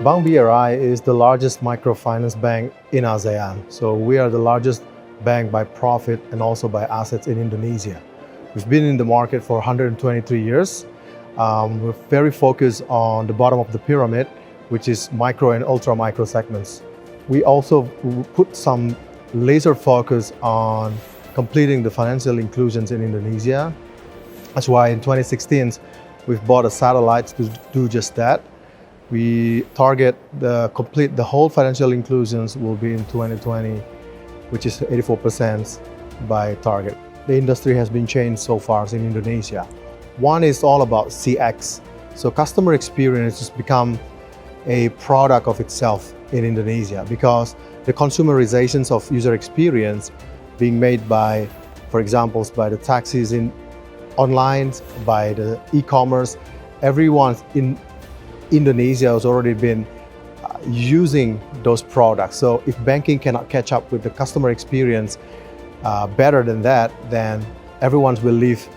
Bank BRI is the largest microfinance bank in ASEAN. So we are the largest bank by profit and also by assets in Indonesia. We've been in the market for 123 years. We're very focused on the bottom of the pyramid, which is micro and ultra micro segments. We also put some laser focus on completing the financial inclusions in Indonesia. That's why in 2016, we've bought a satellite to do just that. We target complete the whole financial inclusions will be in 2020, which is 84% by target. The industry has been changed so far in Indonesia. One is all about CX. So customer experience has become a product of itself in Indonesia because the consumerizations of user experience being made by, for example, by the taxis in online, by the e-commerce, everyone in Indonesia has already been using those products. So if banking cannot catch up with the customer experience better than that, then everyone will leave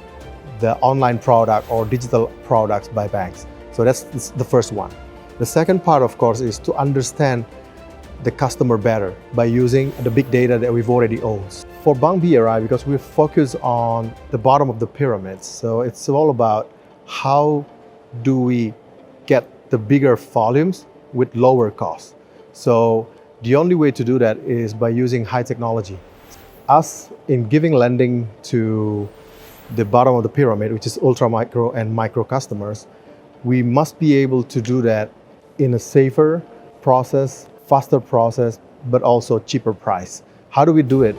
the online product or digital products by banks. So that's the first one. The second part, of course, is to understand the customer better by using the big data that we've already owned. For Bank BRI, because we focus on the bottom of the pyramid, so it's all about how do we get the bigger volumes with lower costs. So the only way to do that is by using high technology. Us, in giving lending to the bottom of the pyramid, which is ultra micro and micro customers, we must be able to do that in a safer process, faster process, but also cheaper price. How do we do it?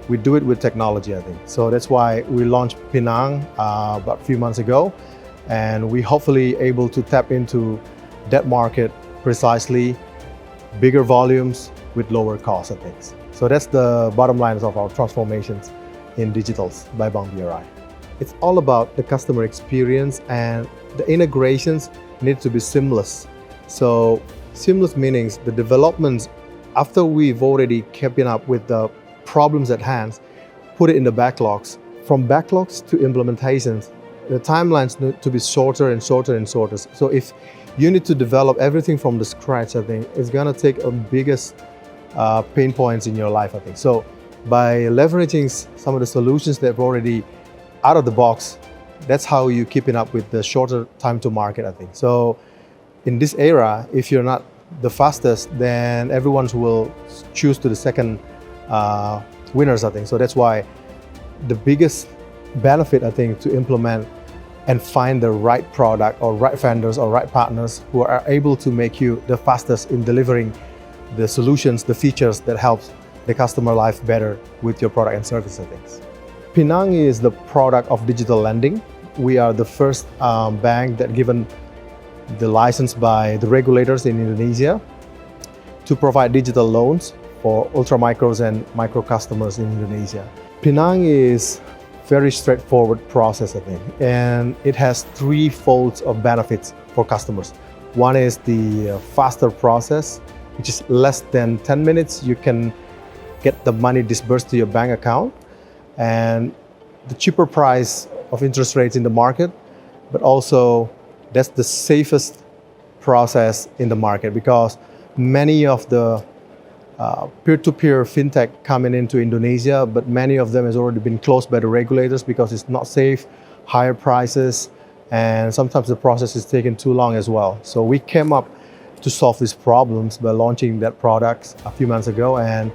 We do it with technology, I think. So that's why we launched Pinang about a few months ago, and we hopefully able to tap into that market precisely, bigger volumes with lower costs, I think. So that's the bottom line of our transformations in digitals by Bank BRI. It's all about the customer experience, and the integrations need to be seamless. So seamless meanings the developments after we've already keeping up with the problems at hand, put it in the backlogs. From backlogs to implementations, the timelines need to be shorter and shorter and shorter. So if you need to develop everything from the scratch, I think it's gonna take a biggest pain points in your life, I think. So by leveraging some of the solutions that are already out of the box, that's how you keeping up with the shorter time to market, I think. So in this era, if you're not the fastest, then everyone will choose to the second winners, I think. So that's why the biggest benefit, I think, to implement and find the right product or right vendors or right partners who are able to make you the fastest in delivering the solutions, the features that helps the customer life better with your product and service, I think. Pinang is the product of digital lending. We are the first bank that given the license by the regulators in Indonesia to provide digital loans for ultra micros and micro customers in Indonesia. Pinang is very straightforward process, I think, and it has three folds of benefits for customers. One is the faster process, which is less than 10 minutes. You can get the money disbursed to your bank account, and the cheaper price of interest rates in the market, but also that's the safest process in the market because many of the peer-to-peer fintech coming into Indonesia, but many of them has already been closed by the regulators because it's not safe, higher prices, and sometimes the process is taking too long as well. So we came up to solve these problems by launching that product a few months ago, and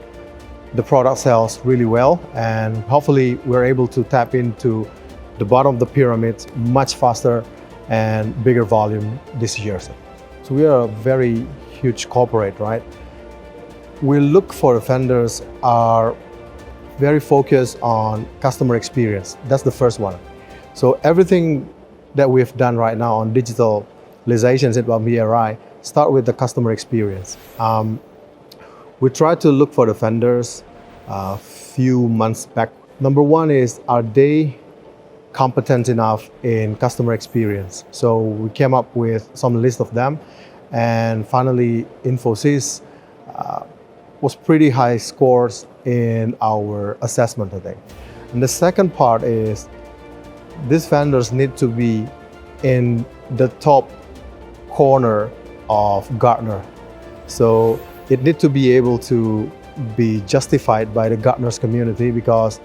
the product sells really well, and hopefully we're able to tap into the bottom of the pyramid much faster and bigger volume this year. So we are a very huge corporate, right? We look for vendors are very focused on customer experience. That's the first one. So everything that we've done right now on digitalizations at BRI start with the customer experience. We try to look for the vendors a few months back. Number one is, are they competent enough in customer experience? So we came up with some list of them, and finally Infosys was pretty high scores in our assessment, I think. And the second part is these vendors need to be in the top corner of Gartner So it needs to be able to be justified by the Gartner's community, because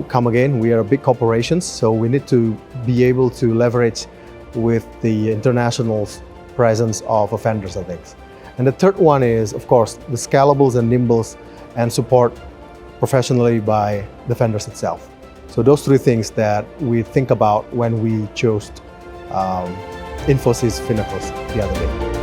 come again, we are big corporations, so we need to be able to leverage with the international presence of offenders and things. And the third one is, of course, the scalables and nimbles and support professionally by the vendors itself. So those three things that we think about when we chose Infosys Finnacles the other day.